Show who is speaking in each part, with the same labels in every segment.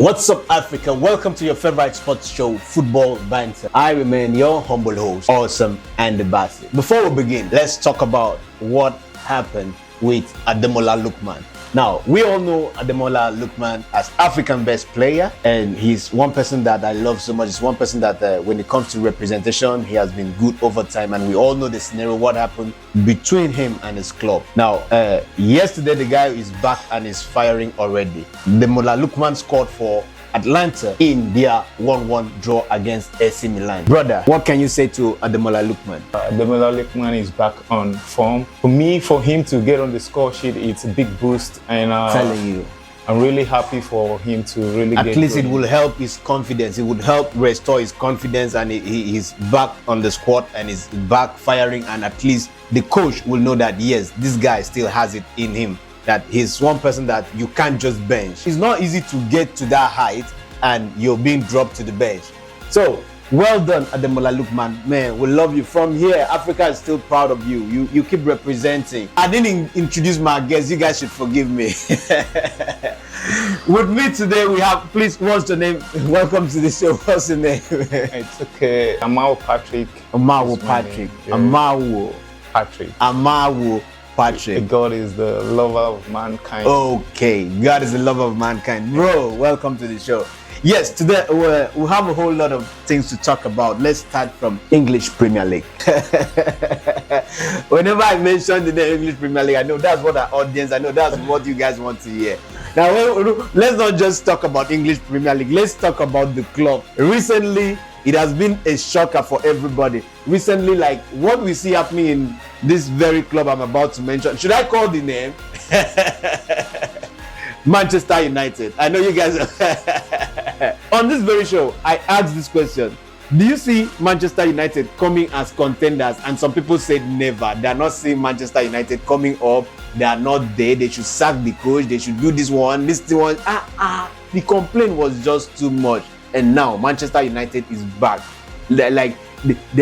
Speaker 1: What's up, Africa? Welcome to your favorite sports show, Football Banter. I remain your humble host, Awesome and the Bastard. Before we begin, let's talk about what happened with Ademola Lookman. Now, we all know Ademola Lookman as African best player, and he's one person that I love so much. He's one person that when it comes to representation, he has been good over time, and we all know the scenario, what happened between him and his club. Now, yesterday, the guy is back and is firing already. Ademola Lookman scored for Atlanta in their 1-1 draw against AC Milan. Brother, what can you say to Ademola Lookman?
Speaker 2: Ademola Lookman is back on form. For him to get on the score sheet, it's a big boost, and
Speaker 1: Telling you,
Speaker 2: I'm really happy for him to really
Speaker 1: at
Speaker 2: get
Speaker 1: least
Speaker 2: going.
Speaker 1: it will help his confidence. It would help restore his confidence, and he's back on the squad and is back firing, and at least the coach will know that yes, this guy still has it in him, that he's one person that you can't just bench. It's not easy to get to that height and you're being dropped to the bench. So well done, Ademola Lookman. Man, we love you. From here, Africa is still proud of you. You keep representing. I didn't introduce my guests. You guys should forgive me. With me today, we have, please, what's your name? Welcome to the show. What's your name?
Speaker 2: It's okay. Amawo Patrick.
Speaker 1: Amawo Patrick.
Speaker 2: Yeah.
Speaker 1: Amawo
Speaker 2: Patrick.
Speaker 1: Amawo Patrick.
Speaker 2: God is the lover of mankind.
Speaker 1: Okay, God is the lover of mankind. Bro, welcome to the show. Yes, today we have a whole lot of things to talk about. Let's start from English Premier League. Whenever I mention the name English Premier League, I know that's what our audience, I know that's what you guys want to hear. Now, let's not just talk about English Premier League. Let's talk about the club. Recently, it has been a shocker for everybody. Recently, like what we see happening in this very club I'm about to mention. Should I call the name? Manchester United. I know you guys on this very show, I asked this question. Do you see Manchester United coming as contenders? And some people said never. They are not seeing Manchester United coming up. They are not there. They should sack the coach. They should do this one. The complaint was just too much. And now Manchester United is back. They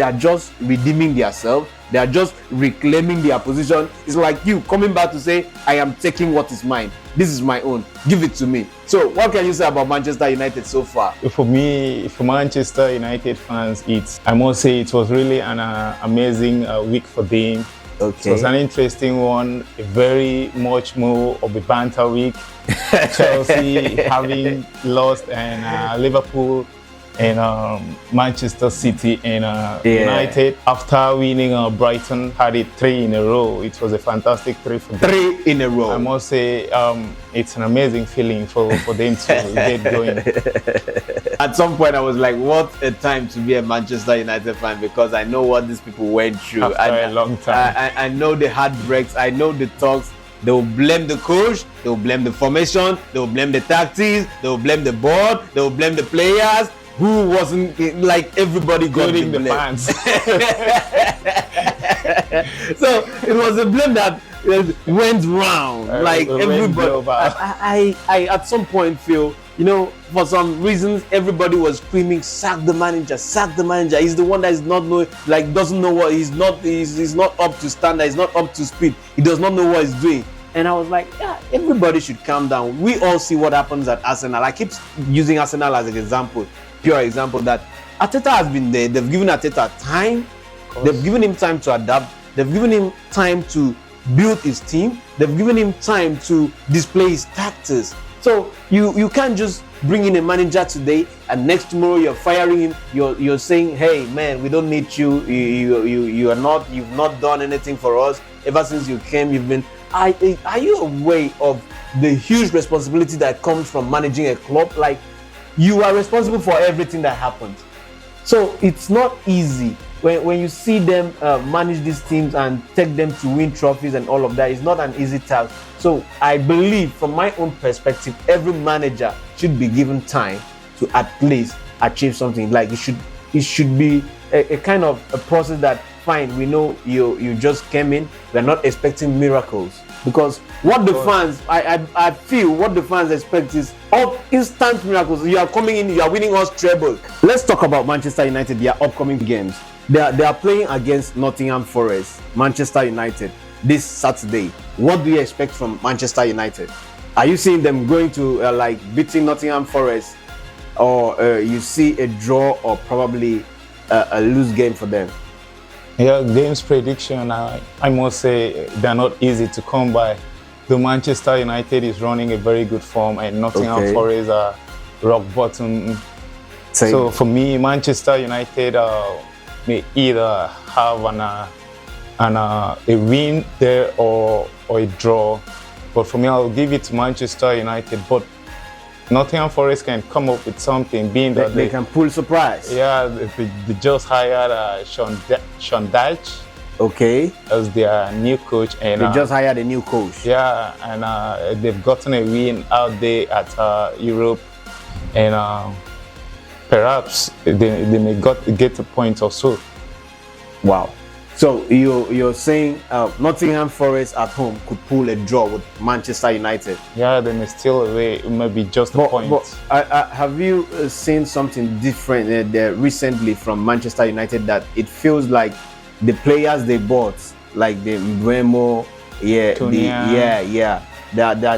Speaker 1: are just redeeming themselves. They are just reclaiming their position. It's like you coming back to say, I am taking what is mine. This is my own. Give it to me. So what can you say about Manchester United so far?
Speaker 2: For me, for Manchester United fans, I must say it was really an amazing week for them.
Speaker 1: Okay.
Speaker 2: It was an interesting one, a very much more of a banter week. Chelsea having lost, and Liverpool and Manchester City and United after winning Brighton had it 3 in a row. It was a fantastic 3 for them.
Speaker 1: 3 in a row.
Speaker 2: I must say it's an amazing feeling for them to get going.
Speaker 1: At some point I was like, what a time to be a Manchester United fan, because I know what these people went through.
Speaker 2: After a long time.
Speaker 1: I know the heartbreaks, I know the talks. They will blame the coach, they will blame the formation, they will blame the tactics, they will blame the board, they will blame the players. Who wasn't, like, everybody got
Speaker 2: including
Speaker 1: the
Speaker 2: the fans.
Speaker 1: So it was a blame that went round. Like everybody, I at some point feel, you know, for some reasons everybody was screaming, sack the manager, sack the manager. He's the one that is not know, like doesn't know what he's not up to standard, he's not up to speed, he does not know what he's doing. And I was like, yeah, everybody should calm down. We all see what happens at Arsenal. I keep using Arsenal as an example, pure example, that Arteta has been there. They've given Arteta time. They've given him time to adapt. They've given him time to build his team. They've given him time to display his tactics. So you can't just bring in a manager today and next tomorrow you're firing him. You're saying, hey man, we don't need you. You've not done anything for us ever since you came. You've been. Are you aware of the huge responsibility that comes from managing a club? Like, you are responsible for everything that happens. So it's not easy when you see them manage these teams and take them to win trophies and all of that. It's not an easy task. So I believe, from my own perspective, every manager should be given time to at least achieve something. Like it should be a kind of a process that, fine, we know you just came in. We're not expecting miracles, because what the fans, I feel what the fans expect is instant miracles. You are coming in, you are winning us treble. Let's talk about Manchester United, their upcoming games. They are playing against Nottingham Forest, Manchester United, this Saturday. What do you expect from Manchester United? Are you seeing them going to like beating Nottingham Forest, or you see a draw or probably a loose game for them?
Speaker 2: Yeah, games prediction, I must say they're not easy to come by. The Manchester United is running a very good form, and Nottingham Forest are rock bottom.
Speaker 1: Same.
Speaker 2: So for me, Manchester United may either have a win there or a draw. But for me, I'll give it to Manchester United. But Nottingham Forest can come up with something, being that
Speaker 1: they can pull surprise.
Speaker 2: Yeah, they just hired Sean Dyche.
Speaker 1: Okay.
Speaker 2: As their new coach, and
Speaker 1: they just hired a new coach.
Speaker 2: Yeah, and they've gotten a win out there at Europe, and perhaps they may get a point or so.
Speaker 1: Wow. So you're saying Nottingham Forest at home could pull a draw with Manchester United?
Speaker 2: Yeah, they may steal away, maybe just a point.
Speaker 1: But have you seen something different there recently from Manchester United, that it feels like the players they bought, like the Mbeumo, they are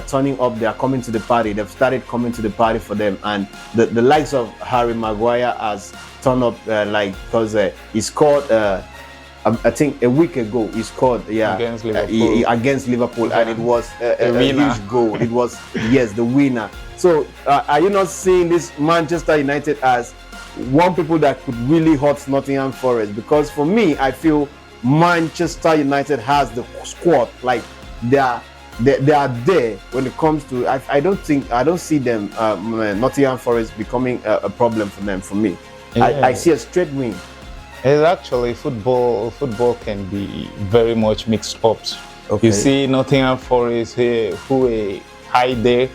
Speaker 1: turning up, they are coming to the party, they've started coming to the party for them, and the likes of Harry Maguire has turned up, because he scored I think a week ago he scored
Speaker 2: against Liverpool,
Speaker 1: and it was a huge goal. It was the winner. So are you not seeing this Manchester United as one people that could really hurt Nottingham Forest? Because for me, I feel Manchester United has the squad, like they are there when it comes to. I don't see them Nottingham Forest becoming a problem for them. For me, I see a straight win.
Speaker 2: It's actually football can be very much mixed up. Okay. You see Nottingham Forest here, who were high there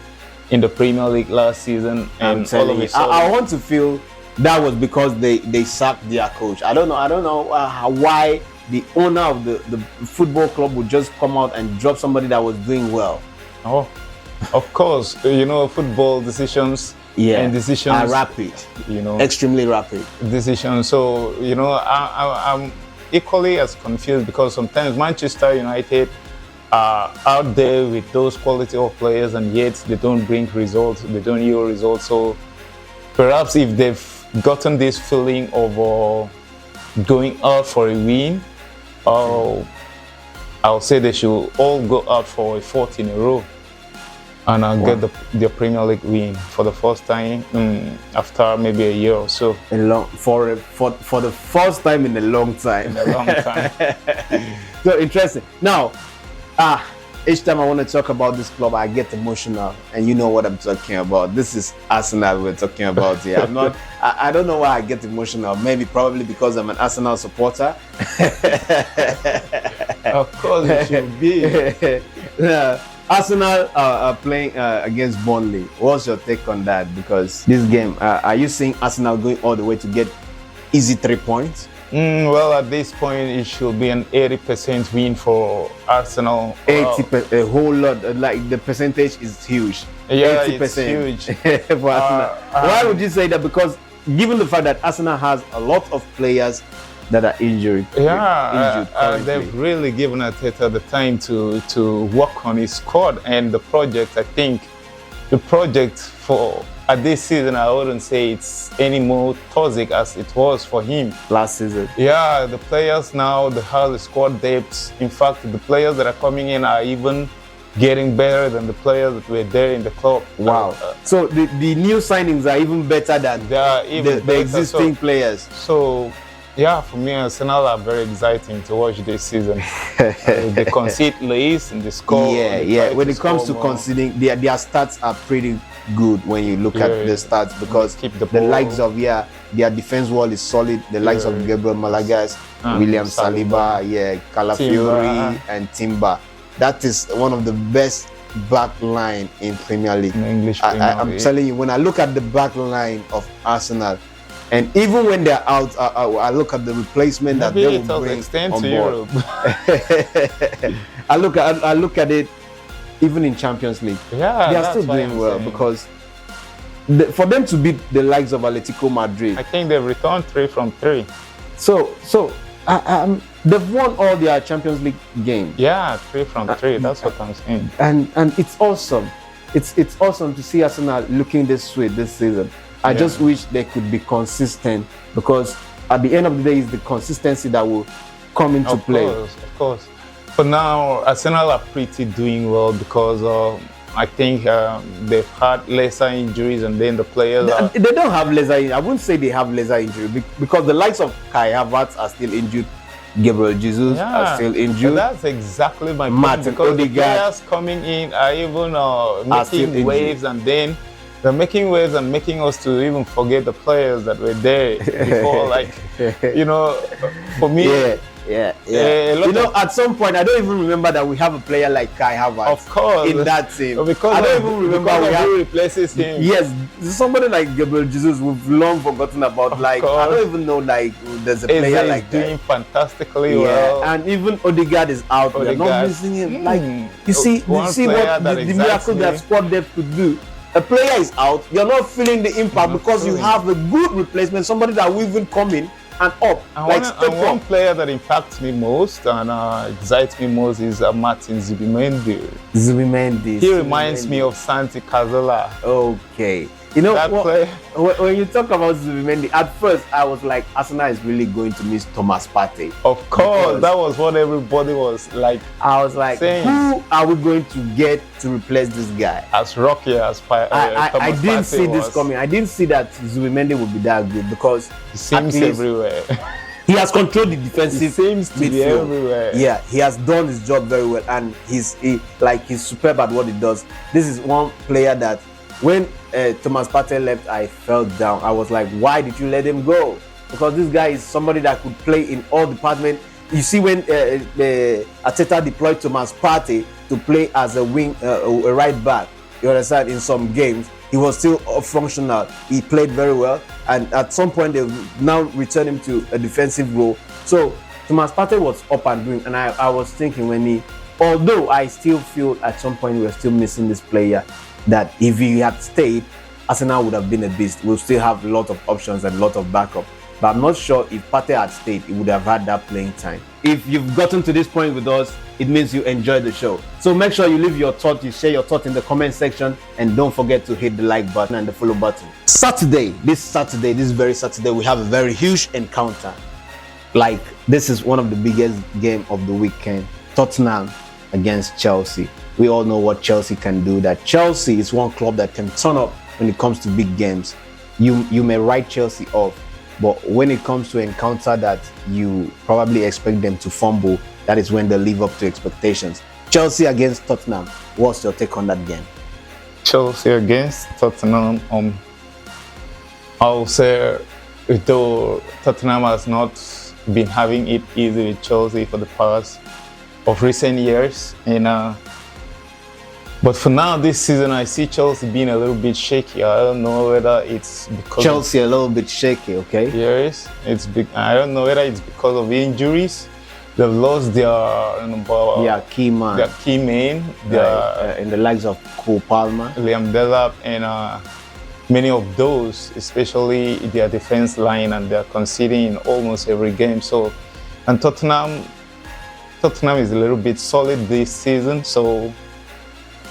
Speaker 2: in the Premier League last season, and all of a sudden,
Speaker 1: I want to feel that was because they sacked their coach. I don't know why the owner of the football club would just come out and drop somebody that was doing well.
Speaker 2: Oh, of course, football decisions. And decisions
Speaker 1: are rapid, extremely rapid
Speaker 2: decisions. So I'm equally as confused, because sometimes Manchester United are out there with those quality of players, and yet they don't bring results, they don't yield results. So perhaps if they've gotten this feeling of going out for a win, I'll say they should all go out for a fourth in a row, and get the Premier League win for the first time after maybe a year or so.
Speaker 1: For the first time in a long time. So interesting. Now, each time I want to talk about this club, I get emotional, and you know what I'm talking about. This is Arsenal we're talking about here. I don't know why I get emotional. Probably because I'm an Arsenal supporter.
Speaker 2: Of course, it should be.
Speaker 1: Arsenal are playing against Burnley. What's your take on that? Because this game, are you seeing Arsenal going all the way to get easy 3 points?
Speaker 2: Well, at this point, it should be an 80% win for Arsenal.
Speaker 1: 80%, a whole lot. Like the percentage is huge.
Speaker 2: Yeah, 80%. It's huge
Speaker 1: for Arsenal. Why would you say that? Because given the fact that Arsenal has a lot of players that are injured.
Speaker 2: They've really given Arteta the time to work on his squad and the project. I think the project for this season, I wouldn't say it's any more toxic as it was for him
Speaker 1: last season.
Speaker 2: Yeah, the players now, they have the squad depth. In fact, the players that are coming in are even getting better than the players that were there in the club.
Speaker 1: Wow. So the new signings are even better than the existing players.
Speaker 2: So yeah, for me, Arsenal are very exciting to watch this season. They concede less and they score.
Speaker 1: When it comes to conceding, their stats are pretty good when you look at the stats, because the likes of their defense wall is solid. The likes of Gabriel Malagas, William Saliba, Calafiori, and Timber. That is one of the best back line in Premier League. I'm telling you, when I look at the back line of Arsenal, and even when they're out, I look at the replacement that they will bring on board. I look at it, even in Champions League.
Speaker 2: Yeah,
Speaker 1: they are still doing well, because for them to beat the likes of Atletico Madrid,
Speaker 2: I think they've returned 3 from 3.
Speaker 1: So they've won all their Champions League games.
Speaker 2: Yeah, 3 from 3. That's what I'm saying.
Speaker 1: And it's awesome. it's awesome to see Arsenal looking this sweet this season. I just wish they could be consistent, because at the end of the day, it's the consistency that will come into play.
Speaker 2: Of course. For now, Arsenal are pretty doing well, because I think they've had lesser injuries, and then the players
Speaker 1: they don't have lesser. I wouldn't say they have lesser injury, because the likes of Kai Havertz are still injured. Gabriel Jesus are still injured.
Speaker 2: That's exactly my point, because the players coming in are even making waves, and then they're making waves and making us to even forget the players that were there before. Like, you know, for me,
Speaker 1: at some point, I don't even remember that we have a player like Kai Havertz.
Speaker 2: Of course,
Speaker 1: in that team.
Speaker 2: Because
Speaker 1: I don't even remember
Speaker 2: who replaces him.
Speaker 1: Yes, somebody like Gabriel Jesus, we've long forgotten about. I don't even know there's a player like that.
Speaker 2: Doing fantastically well.
Speaker 1: And even Odegaard is out. We're not missing him. You see what the miracle that squad depth could do. A player is out. You're not feeling the impact because you have a good replacement, somebody that will even come in and up.
Speaker 2: And one player that impacts me most and excites me most is Martin Zubimendi. He reminds me of Santi Cazorla.
Speaker 1: Okay. You know, when you talk about Zubimendi, at first I was like, Arsenal is really going to miss Thomas Partey.
Speaker 2: Of course, that was what everybody was like.
Speaker 1: I was like, saying, who are we going to get to replace this guy?
Speaker 2: As rocky as
Speaker 1: I didn't see this coming. I didn't see that Zubimendi would be that good, because
Speaker 2: he seems everywhere.
Speaker 1: He has controlled the defensive.
Speaker 2: He seems to be everywhere.
Speaker 1: Yeah, he has done his job very well, and he's superb at what he does. This is one player that, when Thomas Partey left, I fell down. I was like, why did you let him go? Because this guy is somebody that could play in all departments. You see, when Arteta deployed Thomas Partey to play as a wing, a right back, you understand, in some games, he was still functional. He played very well, and at some point they now return him to a defensive role. So Thomas Partey was up and doing, and I was thinking, although I still feel at some point we're still missing this player, that if he had stayed, Arsenal would have been a beast. We'll still have a lot of options and a lot of backup. But I'm not sure if Partey had stayed, he would have had that playing time. If you've gotten to this point with us, it means you enjoyed the show. So make sure you leave your thoughts, you share your thoughts in the comment section, and don't forget to hit the like button and the follow button. This very Saturday, we have a very huge encounter. This is one of the biggest game of the weekend. Tottenham against Chelsea. We all know what Chelsea can do, that Chelsea is one club that can turn up when it comes to big games. You may write Chelsea off, but when it comes to encounter that you probably expect them to fumble, that is when they live up to expectations. Chelsea against Tottenham, what's your take on that game?
Speaker 2: Chelsea against Tottenham, I'll say, though Tottenham has not been having it easy with Chelsea for the past of recent years, but for now, this season, I see Chelsea being a little bit shaky. I don't know whether it's because
Speaker 1: Chelsea a little bit shaky, okay?
Speaker 2: Yes, I don't know whether it's because of injuries. They've lost their
Speaker 1: key man.
Speaker 2: Their key man.
Speaker 1: In the likes of Cole Palmer,
Speaker 2: Liam Delap, and many of those, especially their defense line, and they're conceding in almost every game. So, and Tottenham is a little bit solid this season. So.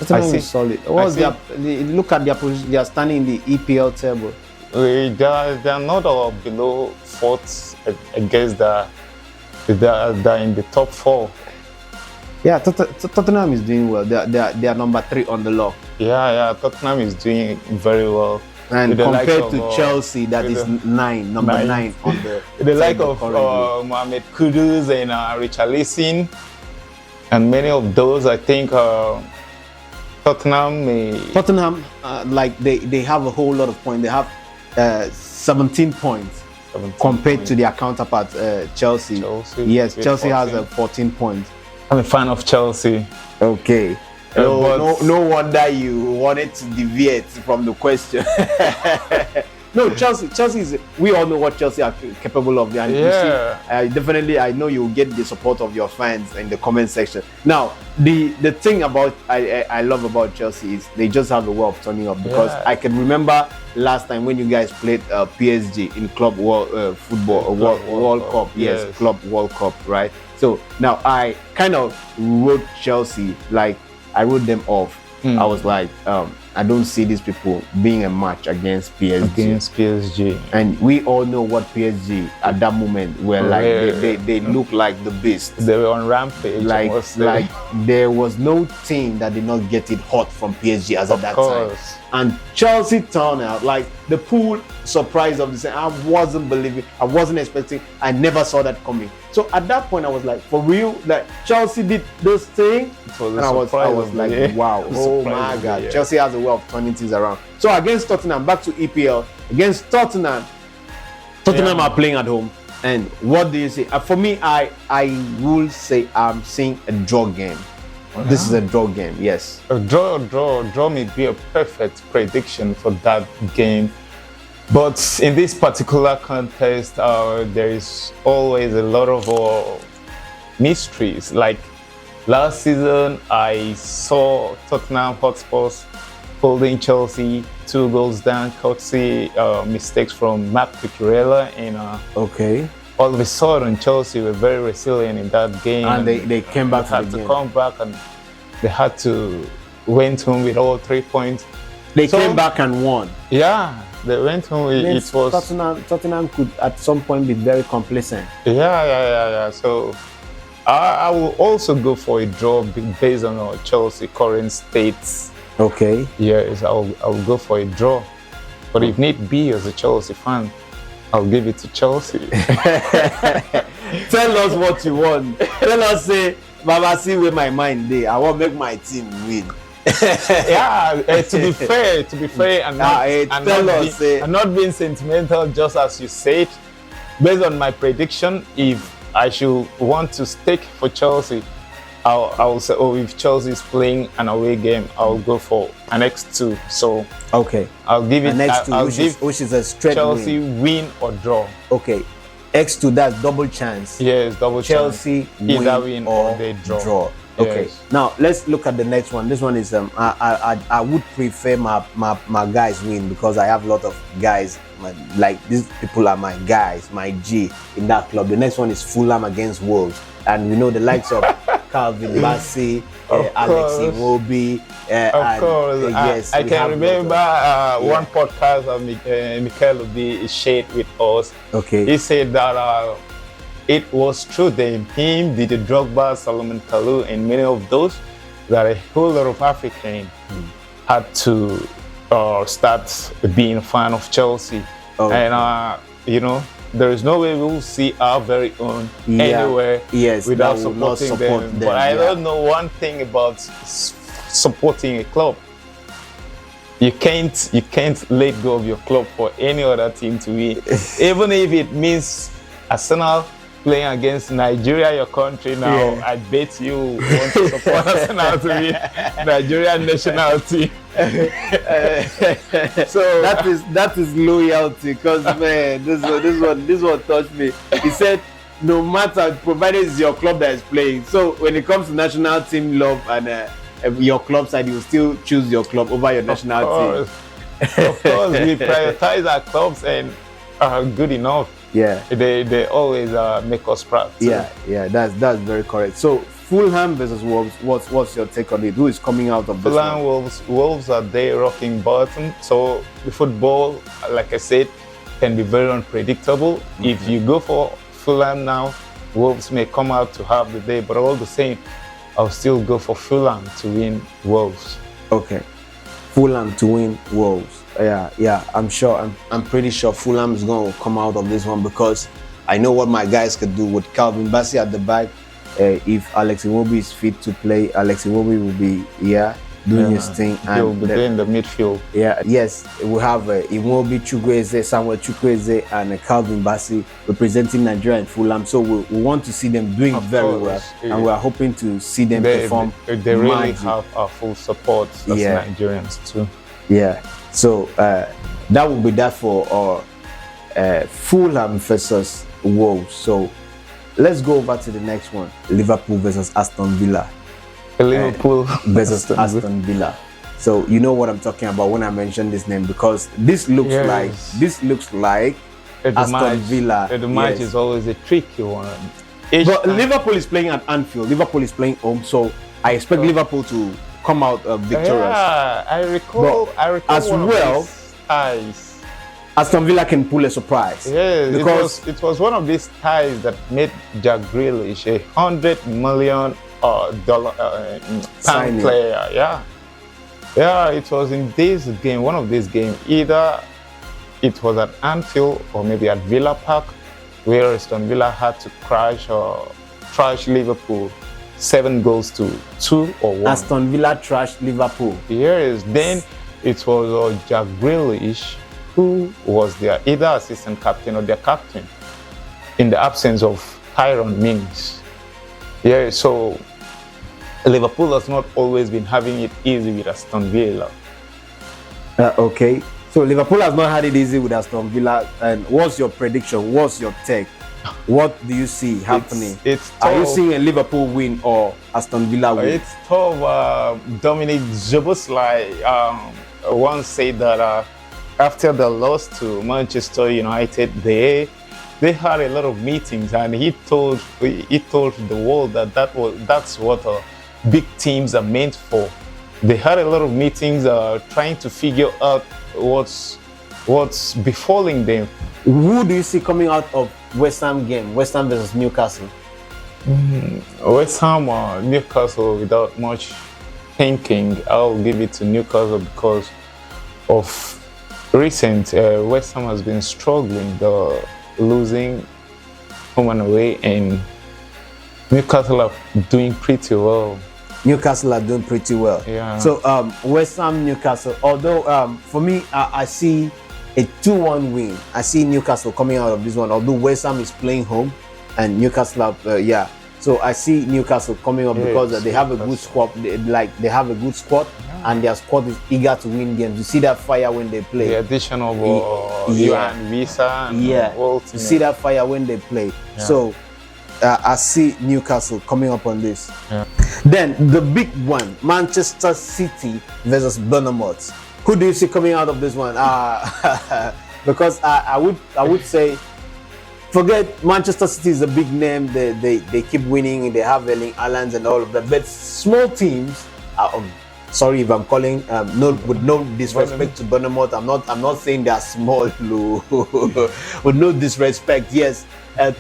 Speaker 1: Tottenham is solid. Look at their position. They are standing in the EPL table.
Speaker 2: They are not below fourth. I guess they're in the top 4.
Speaker 1: Yeah, Tottenham is doing well. They are number 3 on the log.
Speaker 2: Yeah, Tottenham is doing very well.
Speaker 1: And compared to Chelsea, that is number 9 on the
Speaker 2: the like of Mohamed Kudus and Richarlison, and many of those, I think. Tottenham, they have a whole lot of points. They have 17 points compared to their counterpart Chelsea. Yes, Chelsea has 14 points. I'm a fan of Chelsea.
Speaker 1: Okay. No wonder you wanted to deviate from the question. No, Chelsea is. We all know what Chelsea are capable of, and you see, definitely, I know you will get the support of your fans in the comment section. Now, the thing about I love about Chelsea is they just have a way of turning up, because I can remember last time when you guys played PSG in Club World Cup. Yes, Club World Cup, right? So now I kind of wrote Chelsea, like I wrote them off I was like, I don't see these people being a match against PSG. And we all know what PSG at that moment were like. They look like the beast.
Speaker 2: They were on rampage.
Speaker 1: Like there was no team that did not get it hot from PSG as at that time. And Chelsea turned out like the pool surprise of the season. I wasn't believing. I wasn't expecting. I never saw that coming. So at that point, I was like, for real, like Chelsea did this thing, and I was like, wow, oh my God, Chelsea has a way of turning things around. So against Tottenham, back to EPL, against Tottenham are playing at home. And what do you say? For me, I will say I'm seeing a draw game. This is a draw game, yes.
Speaker 2: A draw may be a perfect prediction for that game. But in this particular contest, there is always a lot of mysteries. Like last season, I saw Tottenham Hotspurs holding Chelsea 2 goals down, courtesy mistakes from Marc Cucurella. And all of a sudden, Chelsea were very resilient in that game.
Speaker 1: And they came back
Speaker 2: to the game. Come back, and they had to went home with all 3 points.
Speaker 1: They came back and won.
Speaker 2: Yeah. They went home. It was
Speaker 1: Tottenham could at some point be very complacent.
Speaker 2: Yeah. So I will also go for a draw based on our Chelsea current states.
Speaker 1: Okay.
Speaker 2: Yes, I'll go for a draw. But if need be, as a Chelsea fan, I'll give it to Chelsea.
Speaker 1: Tell us what you want. Tell us, say, Baba, see where my mind is. I want to make my team win.
Speaker 2: To be fair, and not being sentimental, just as you said, based on my prediction, if I should want to stake for Chelsea, I'll say, if Chelsea is playing an away game, I'll go for an X2. So I'll give it an
Speaker 1: X2, which is a straight
Speaker 2: Chelsea win or draw.
Speaker 1: Okay, X2, that's double chance.
Speaker 2: Yes, double
Speaker 1: Chelsea
Speaker 2: chance. Either win or they draw.
Speaker 1: Okay, now let's look at the next one. This one is I would prefer my guys win, because I have a lot of guys like these people are my guys, my G in that club. The next one is Fulham against Wolves, and we know the likes of Calvin Bassey, Alex Iwobi.
Speaker 2: Of course,
Speaker 1: yes.
Speaker 2: I can remember one podcast of Mikel Obi shared with us.
Speaker 1: Okay,
Speaker 2: he said that. It was true then, him, Didier Drogba, Solomon Kalou, and many of those, that a whole lot of Africans had to start being a fan of Chelsea. And, there is no way we will see our very own anywhere without supporting them. But I don't know one thing about supporting a club. You can't let go of your club for any other team to win. Even if it means Arsenal playing against Nigeria, your country now, I bet you want to support Arsenal to win Nigerian national team.
Speaker 1: So that is loyalty, because man, this one touched me. He said, no matter, provided it's your club that is playing. So when it comes to national team love and your club side, you will still choose your club over your national team.
Speaker 2: Of course, we prioritize our clubs and are good enough.
Speaker 1: Yeah,
Speaker 2: they always make us proud too.
Speaker 1: Yeah, that's very correct. So Fulham versus Wolves, what's your take on it? Who is coming out of this
Speaker 2: Fulham? Wolves are there rocking bottom. So the football, like I said, can be very unpredictable. If you go for Fulham now, Wolves may come out to have the day, but all the same, I'll still go for Fulham to win Wolves.
Speaker 1: Okay, Fulham to win Wolves. Yeah, I'm pretty sure Fulham is going to come out of this one, because I know what my guys could do with Calvin Bassey at the back. If Alex Iwobi is fit to play, Alex Iwobi will be doing his thing.
Speaker 2: He will be there in the midfield.
Speaker 1: Yes, we have Iwobi, Chukwueze, Samuel Chukwueze, and Calvin Bassey representing Nigeria and Fulham. So we want to see them doing very well, and we are hoping to see them perform.
Speaker 2: They really have our full support as Nigerians too.
Speaker 1: Yeah. So that will be that for Fulham versus Wolves. So let's go over to the next one: Liverpool versus Aston Villa.
Speaker 2: Liverpool
Speaker 1: versus Aston Villa. So you know what I'm talking about when I mention this name, because this looks like Aston Villa.
Speaker 2: The match is always a tricky one.
Speaker 1: But Liverpool is playing at Anfield. Liverpool is playing home, so I expect Liverpool to come out victorious.
Speaker 2: Yeah, I recall.
Speaker 1: But
Speaker 2: I recall
Speaker 1: as
Speaker 2: one
Speaker 1: well,
Speaker 2: of these ties.
Speaker 1: Aston Villa can pull a surprise.
Speaker 2: Yeah,
Speaker 1: because
Speaker 2: it was one of these ties that made Jack Grealish a $100 million pound player. Yeah, it was in this game, one of these games, either it was at Anfield or maybe at Villa Park, where Aston Villa had to trash Liverpool 7-2 or 1.
Speaker 1: Aston Villa trashed Liverpool.
Speaker 2: Yes, then it was Jack Grealish who was their either assistant captain or their captain in the absence of Tyrone Mings. Yeah, so Liverpool has not always been having it easy with Aston Villa.
Speaker 1: Okay, so Liverpool has not had it easy with Aston Villa. And what's your prediction? What's your take? What do you see happening?
Speaker 2: It's
Speaker 1: Are you seeing a Liverpool win or Aston Villa win?
Speaker 2: It's tough. Dominic Szoboszlai once said that after the loss to Manchester United, they had a lot of meetings, and he told the world that that's what big teams are meant for. They had a lot of meetings trying to figure out what's befalling them.
Speaker 1: Who do you see coming out of West Ham game? West Ham versus Newcastle.
Speaker 2: West Ham Newcastle, without much thinking, I'll give it to Newcastle because of recent West Ham has been struggling, losing home and away, and Newcastle are doing pretty well.
Speaker 1: Newcastle are doing pretty well.
Speaker 2: Yeah.
Speaker 1: So West Ham, Newcastle. Although for me, I see a 2-1 win. I see Newcastle coming out of this one. Although West Ham is playing home, and Newcastle, So I see Newcastle coming up because they have a good squad. They have a good squad, and their squad is eager to win games. You see that fire when they play.
Speaker 2: The addition of Johan Visa and
Speaker 1: you see that fire when they play. Yeah. So I see Newcastle coming up on this.
Speaker 2: Yeah.
Speaker 1: Then the big one, Manchester City versus Bournemouth. Who do you see coming out of this one? Because I would say, forget Manchester City is a big name. They keep winning. They have Erling Haaland and all of that. But small teams. Sorry if I'm calling with no disrespect to Bournemouth. I'm not saying they are small. With no disrespect. Yes,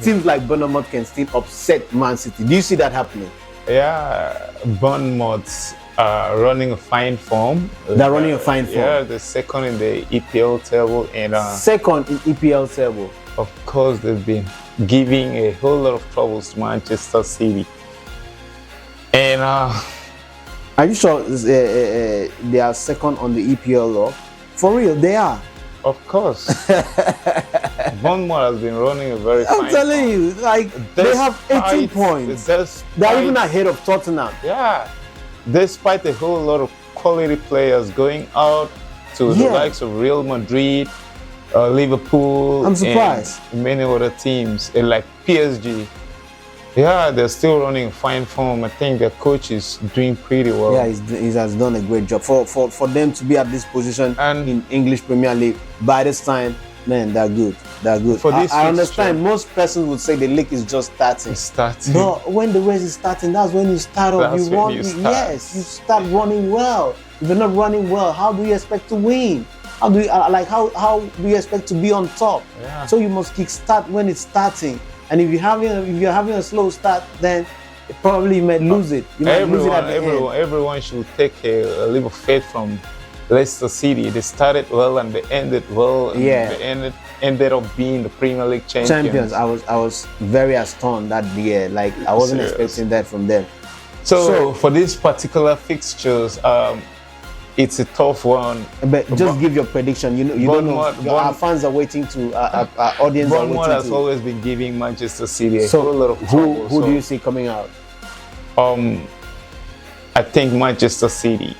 Speaker 1: teams like Bournemouth can still upset Man City. Do you see that happening?
Speaker 2: Yeah, Bournemouth running a fine form.
Speaker 1: They're running a fine form.
Speaker 2: Yeah, the second in the EPL table and
Speaker 1: second in EPL table.
Speaker 2: Of course, they've been giving a whole lot of troubles to Manchester City. And
Speaker 1: are you sure they are second on the EPL though? For real, they are.
Speaker 2: Of course. Bournemouth has been running a very fine
Speaker 1: I'm telling you, like they have 18 points. They're even ahead of Tottenham.
Speaker 2: Yeah. Despite a whole lot of quality players going out to the likes of Real Madrid, Liverpool,
Speaker 1: I'm surprised.
Speaker 2: And many other teams like PSG. Yeah, they're still running a fine form. I think their coach is doing pretty well.
Speaker 1: Yeah, he has done a great job. For them to be at this position and in English Premier League by this time, man, they're good. They're good.
Speaker 2: For this
Speaker 1: I understand. Most persons would say the league is just starting.
Speaker 2: It's starting.
Speaker 1: But when the race is starting, that's when you start off. Yes, you start running well. If you're not running well, how do you expect to win? How do you expect to be on top?
Speaker 2: Yeah.
Speaker 1: So you must kick start when it's starting. And if you're having a slow start, then probably you might lose it. You might lose it at the end.
Speaker 2: Everyone should take a leap of faith from Leicester City. They started well and they ended well. And they ended up being the Premier League champions.
Speaker 1: I was very astonished that year. Like I wasn't expecting that from them.
Speaker 2: So for these particular fixtures, it's a tough one.
Speaker 1: But just give your prediction. You don't know. Our fans are waiting to. Our audience are waiting to.
Speaker 2: Bournemouth has always been giving Manchester City a whole lot of trouble.
Speaker 1: Who do you see coming out?
Speaker 2: I think Manchester City.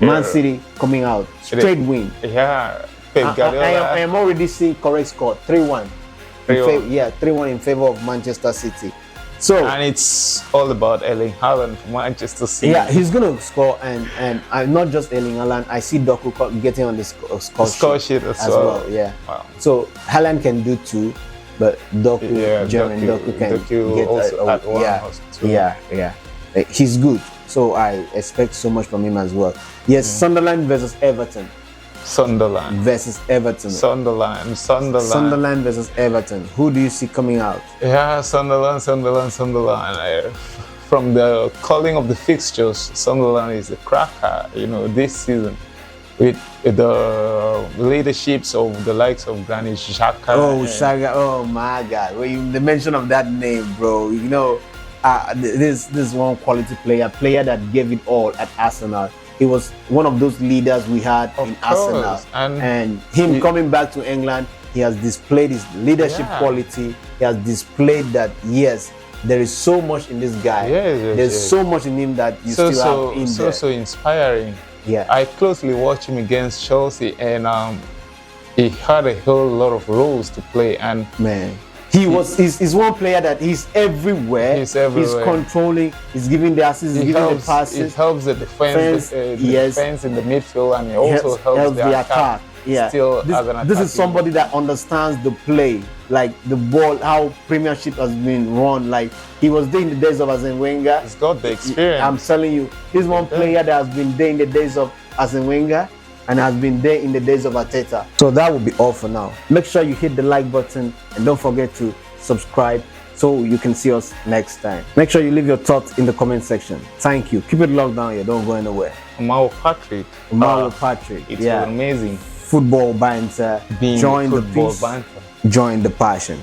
Speaker 1: Man City coming out. Straight win.
Speaker 2: Yeah. Pep Guardiola.
Speaker 1: I am already seeing correct score. 3-1. 3-1 in favor of Manchester City. So
Speaker 2: and it's all about Erling Haaland for Manchester City.
Speaker 1: Yeah, he's gonna score, and not just Erling Haaland. I see Doku getting on the score sheet as well. Yeah. Wow. So Haaland can do 2, but Doku can
Speaker 2: also
Speaker 1: get
Speaker 2: at 1 or 2.
Speaker 1: Yeah. He's good. So I expect so much from him as well. Yes, Sunderland versus Everton.
Speaker 2: Sunderland
Speaker 1: versus Everton.
Speaker 2: Sunderland
Speaker 1: versus Everton. Who do you see coming out?
Speaker 2: Yeah, Sunderland. From the calling of the fixtures, Sunderland is a cracker, this season. With the leaderships of the likes of Granit Xhaka.
Speaker 1: Oh my God! The mention of that name, bro. This one quality player that gave it all at Arsenal. He was one of those leaders we had in Arsenal, and him coming back to England, he has displayed his leadership quality. He has displayed that yes, there is so much in this guy. There's so much in him that you still have in there.
Speaker 2: So inspiring.
Speaker 1: Yeah,
Speaker 2: I closely watched him against Chelsea, and he had a whole lot of roles to play. And
Speaker 1: man, he's one player that he's everywhere. He's controlling. He's giving the assists. He's giving the passes.
Speaker 2: He helps the defense. Defense in the midfield, and he also helps the attack.
Speaker 1: Yeah, this is somebody that understands the play, like the ball, how Premiership has been run. Like he was there in the days of Arsene Wenger.
Speaker 2: He's got the experience.
Speaker 1: I'm telling you, he's one player that has been there in the days of Arsene Wenger and has been there in the days of Arteta. So that will be all for now. Make sure you hit the like button and don't forget to subscribe so you can see us next time. Make sure you leave your thoughts in the comment section. Thank you. Keep it locked down here. Don't go anywhere.
Speaker 2: Omar Patrick.
Speaker 1: It
Speaker 2: was amazing.
Speaker 1: Football banter. Join the peace. Join the passion.